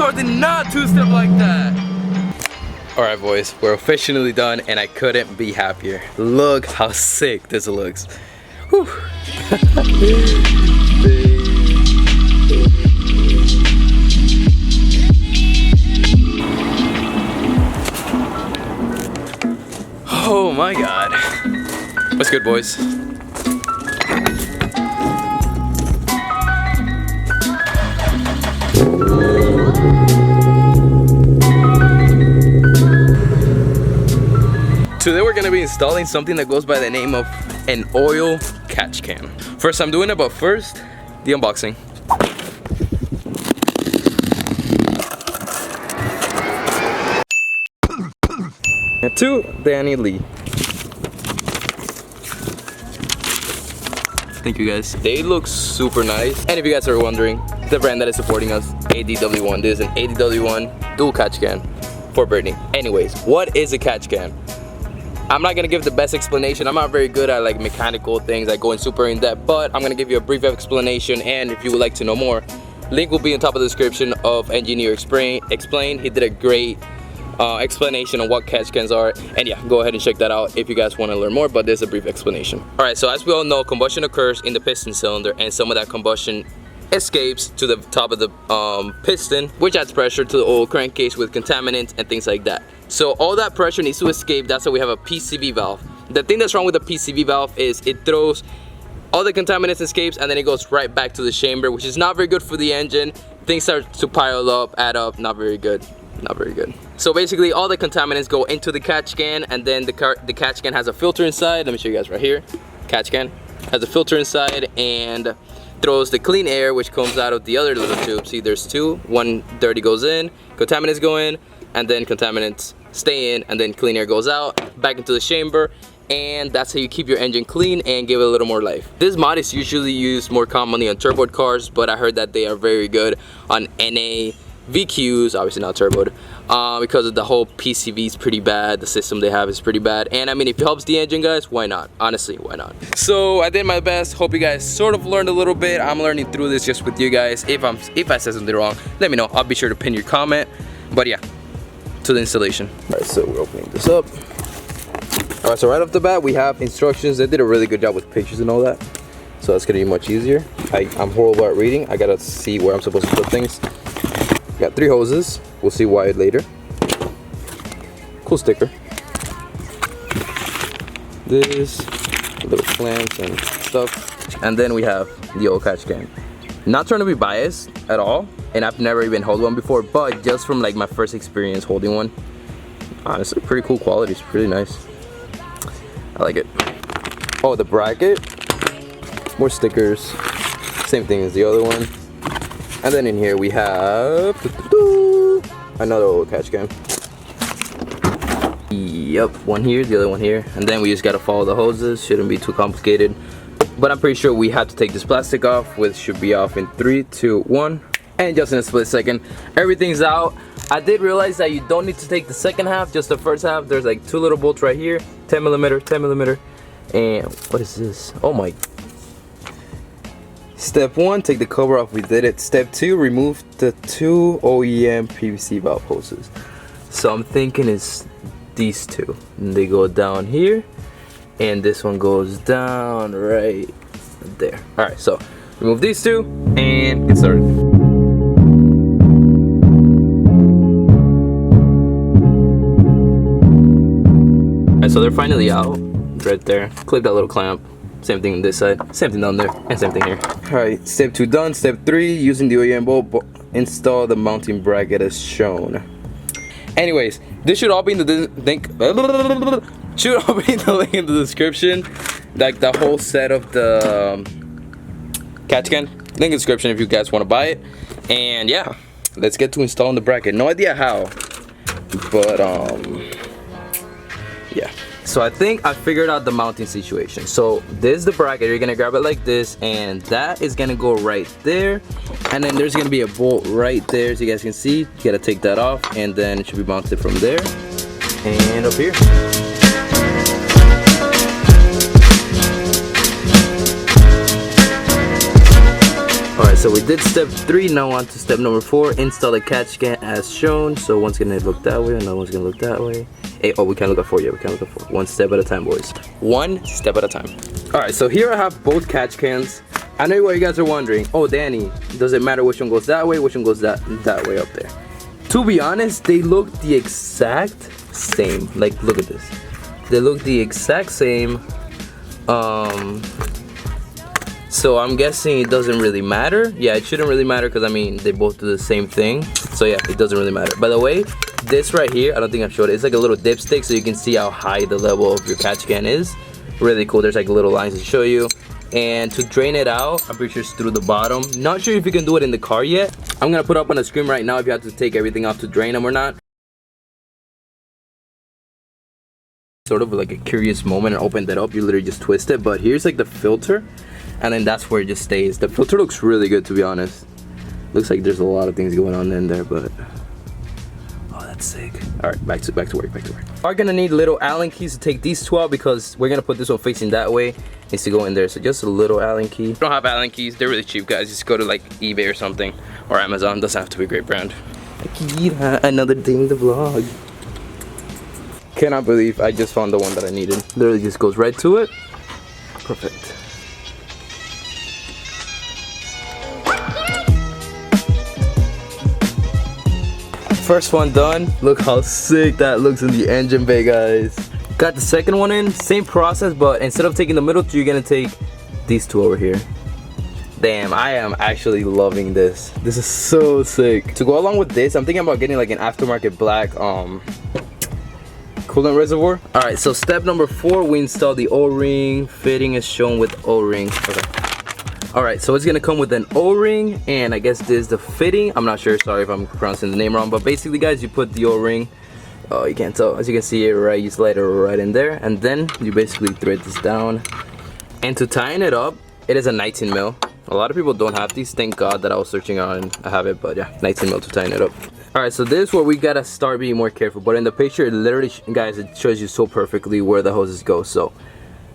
car did not two-step like that. Alright boys, we're officially done and I couldn't be happier. Look how sick this looks. Whew. Oh my god. What's good, boys? Today we're gonna be installing something that goes by the name of an oil catch can. First I'm doing it, but first, the unboxing. And to Danny Lee. Thank you guys. They look super nice. And if you guys are wondering, the brand that is supporting us, ADW1. This is an ADW1 dual catch can for Brittany. Anyways, what is a catch can? I'm not gonna give the best explanation. I'm not very good at like mechanical things, like going super in depth, but I'm gonna give you a brief explanation, and if you would like to know more, link will be on top of the description of Engineer Explain. He did a great explanation on what catch cans are, and yeah, go ahead and check that out if you guys want to learn more, but there's a brief explanation. Alright, so as we all know, combustion occurs in the piston cylinder, and some of that combustion escapes to the top of the piston, which adds pressure to the oil crankcase with contaminants and things like that. So all that pressure needs to escape. That's why we have a PCV valve. The thing that's wrong with the PCV valve is it throws all the contaminants, escapes, and then it goes right back to the chamber, which is not very good for the engine. Things start to pile up, add up, not very good. Not very good. So basically all the contaminants go into the catch can, and then the catch can has a filter inside. Let me show you guys right here. Catch can has a filter inside and throws the clean air, which comes out of the other little tube. See, there's two. One dirty goes in, contaminants go in, and then contaminants stay in, and then clean air goes out back into the chamber, and that's how you keep your engine clean and give it a little more life. This mod is usually used more commonly on turboed cars, but I heard that they are very good on NA VQs, obviously not turboed, because of the whole PCV is pretty bad. The system they have is pretty bad, and I mean, if it helps the engine, guys, why not? Honestly, why not? So I did my best. Hope you guys sort of learned a little bit. I'm learning through this just with you guys. If I said something wrong, let me know. I'll be sure to pin your comment. But yeah, to the installation. All right, so we're opening this up. All right, so right off the bat, we have instructions. They did a really good job with pictures and all that, so that's gonna be much easier. I'm horrible at reading. I gotta see where I'm supposed to put things. Got 3 hoses. We'll see why later. Cool sticker. This, little clamps and stuff. And then we have the old catch can. Not trying to be biased at all, and I've never even held one before, but just from like my first experience holding one, honestly, pretty cool quality. It's pretty nice. I like it. Oh, the bracket. More stickers. Same thing as the other one. And then in here we have another old catch can. Yep, one here, the other one here. And then we just gotta follow the hoses. Shouldn't be too complicated. But I'm pretty sure we have to take this plastic off, which should be off in 3, 2, 1. And just in a split second, everything's out. I did realize that you don't need to take the second half, just the first half. There's like 2 little bolts right here, 10mm, 10mm. And what is this? Oh my. Step 1, take the cover off. We did it. Step 2, remove the 2 OEM PVC valve hoses. So I'm thinking it's these 2. And they go down here, and this one goes down right there. All right, so remove these 2 and get started. Alright, so they're finally out right there. Clip that little clamp. Same thing on this side, same thing down there, and same thing here. Alright, step 2 done. Step 3, using the OEM bolt, install the mounting bracket as shown. Anyways, this should all be in the link. Should all be in the link in the description. Like the whole set of the catch can. Link in the description if you guys want to buy it. And yeah, let's get to installing the bracket. No idea how, but yeah. So I think I figured out the mounting situation. So this is the bracket. You're gonna grab it like this, and that is gonna go right there. And then there's gonna be a bolt right there, so you guys can see. You gotta take that off, and then it should be mounted from there and up here. so we did step 3, now on to step number 4, install the catch can as shown. So one's gonna look that way, another one's gonna look that way. Hey, oh, we can't look at 4 yet, we can't look at 4. One step at a time, boys. One step at a time. Alright, so here I have both catch cans. I know what you guys are wondering. Oh, Danny, does it matter which one goes that way, which one goes that way up there? To be honest, they look the exact same. Like, look at this. They look the exact same. So I'm guessing it doesn't really matter. Yeah, it shouldn't really matter because I mean they both do the same thing. So yeah, it doesn't really matter. By the way, this right here, I don't think I've showed it. It's like a little dipstick so you can see how high the level of your catch can is. Really cool. There's like little lines to show you. And to drain it out, I'm pretty sure it's through the bottom. Not sure if you can do it in the car yet. I'm gonna put up on the screen right now if you have to take everything off to drain them or not. Sort of like a curious moment and open that up, you literally just twist it. But here's like the filter, and then that's where it just stays. The filter looks really good, to be honest. Looks like there's a lot of things going on in there, but oh, that's sick. All right, back to work. We're gonna need little Allen keys to take these two out because we're gonna put this one facing that way. Needs to go in there, so just a little Allen key. If you don't have Allen keys, they're really cheap, guys. Just go to like eBay or something, or Amazon. Doesn't have to be a great brand. Another thing to vlog. Cannot believe I just found the one that I needed. Literally just goes right to it. Perfect. First one done. Look how sick that looks in the engine bay, guys. Got the second one in. Same process, but instead of taking the middle two, you're gonna take these two over here. Damn, I am actually loving this. This is so sick. To go along with this, I'm thinking about getting like an aftermarket black coolant reservoir. All right, so step number 4, we install the O-ring. Fitting is shown with O-ring. Okay. All right, so it's gonna come with an O-ring, and I guess this is the fitting. I'm not sure, sorry if I'm pronouncing the name wrong, but basically, guys, you put the O-ring. Oh, you can't tell. As you can see it, right, you slide it right in there, and then you basically thread this down. And to tighten it up, it is a 19 mil. A lot of people don't have these. Thank God that I was searching on and I have it, but yeah, 19 mil to tighten it up. All right, so this is where we gotta start being more careful. But in the picture, it literally, guys, it shows you so perfectly where the hoses go. So,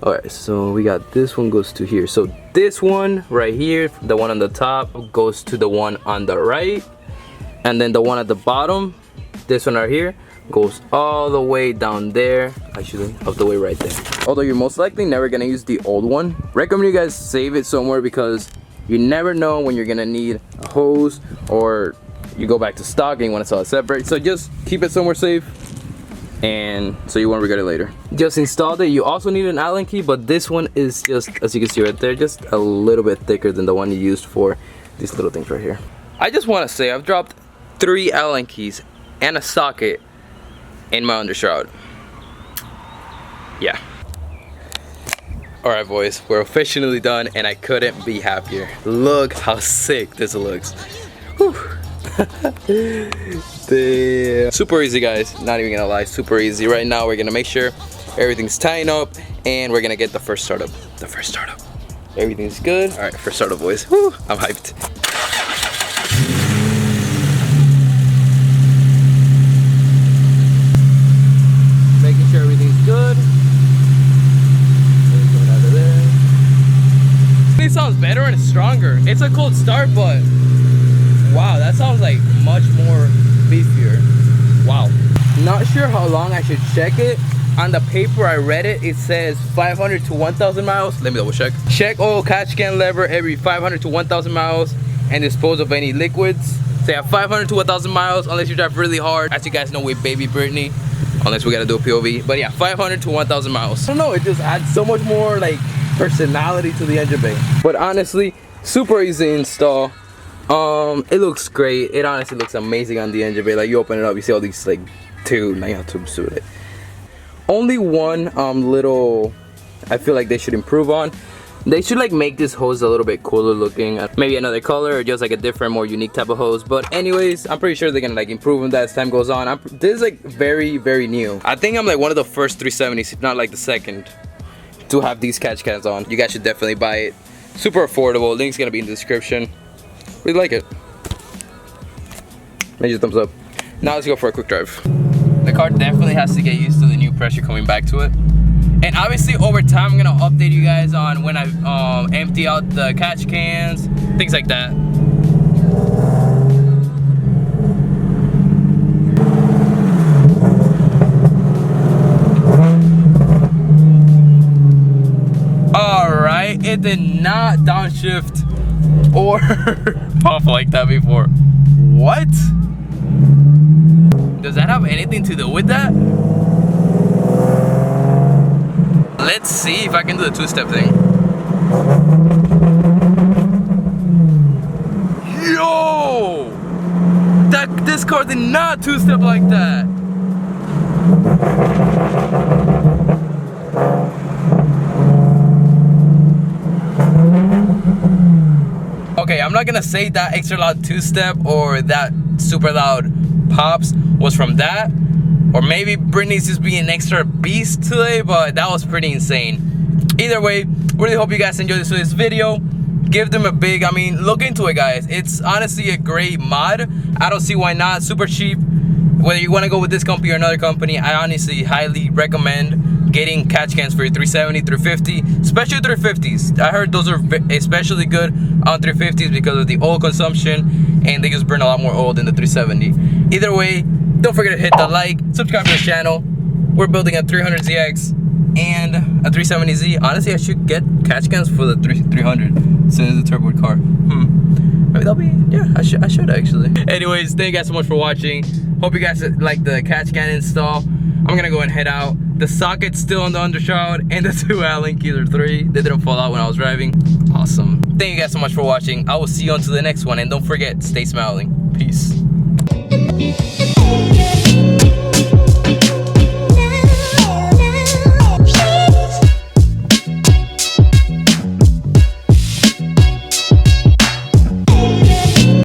all right, so we got this one goes to here. So this one right here, the one on the top, goes to the one on the right, and then the one at the bottom, this one right here, goes all the way down there, actually up the way right there. Although you're most likely never gonna use the old one, recommend you guys save it somewhere because you never know when you're gonna need a hose or you go back to stock and you want to sell it separate. So just keep it somewhere safe, and so you won't regret it later. Just installed it. You also need an Allen key, but this one is just, as you can see right there, just a little bit thicker than the one you used for these little things right here. I just want to say I've dropped 3 Allen keys and a socket in my undershroud. Yeah. Alright, boys, we're officially done and I couldn't be happier. Look how sick this looks. Whew. Damn. Super easy, guys, not even gonna lie, super easy. Right now we're gonna make sure everything's tying up and we're gonna get the first startup. Everything's good. All right, first startup, boys. Whew, I'm hyped. Making sure everything's good. Coming out of there. It sounds better and stronger. It's a cold start, but wow, that sounds like much more beefier. Wow. Not sure how long I should check it. On the paper I read it, it says 500 to 1,000 miles. Let me double check. Check oil catch can lever every 500 to 1,000 miles and dispose of any liquids. So yeah, 500 to 1,000 miles unless you drive really hard. As you guys know with baby Brittany, unless we gotta do a POV. But yeah, 500 to 1,000 miles. I don't know, it just adds so much more like personality to the engine bay. But honestly, super easy to install. It looks great. It honestly looks amazing on the engine bay. Like you open it up, you see all these like tubes to it. Only one little I feel like they should improve on. They should like make this hose a little bit cooler looking, maybe another color or just like a different, more unique type of hose. But anyways, I'm pretty sure they're gonna like improve on that as time goes on. This is like very, very new. I think I'm like one of the first 370s, if not like the second, to have these catch cans on. You guys should definitely buy it. Super affordable. Link's gonna be in the description. Really like it. Major thumbs up. Now let's go for a quick drive. The car definitely has to get used to the new pressure coming back to it. And obviously over time I'm gonna update you guys on when I empty out the catch cans, things like that. right? It did not downshift or puff like that before. What? Does that have anything to do with that? Let's see if I can do the two-step thing. Yo! This car did not two-step like that. Okay, I'm not gonna say that extra loud two-step or that super loud pops was from that, or maybe Brittany's just being an extra beast today, but that was pretty insane. Either way, really hope you guys enjoyed this video. Give them a big, I mean, look into it, guys. It's honestly a great mod. I don't see why not. Super cheap. Whether you want to go with this company or another company, I honestly highly recommend getting catch cans for your 370, 350, especially 350s. I heard those are especially good on 350s because of the oil consumption, and they just burn a lot more oil than the 370. Either way, don't forget to hit the like, subscribe to the channel. We're building a 300ZX and a 370Z. Honestly, I should get catch cans for the 300 since it's a turbo car. Maybe that'll be, yeah, I should actually. Anyways, thank you guys so much for watching. Hope you guys like the catch can install. I'm gonna go and head out. The socket's still on the undershroud, and the two Allen keys are 3. They didn't fall out when I was driving. Awesome. Thank you guys so much for watching. I will see you on to the next one, and don't forget, stay smiling. Peace.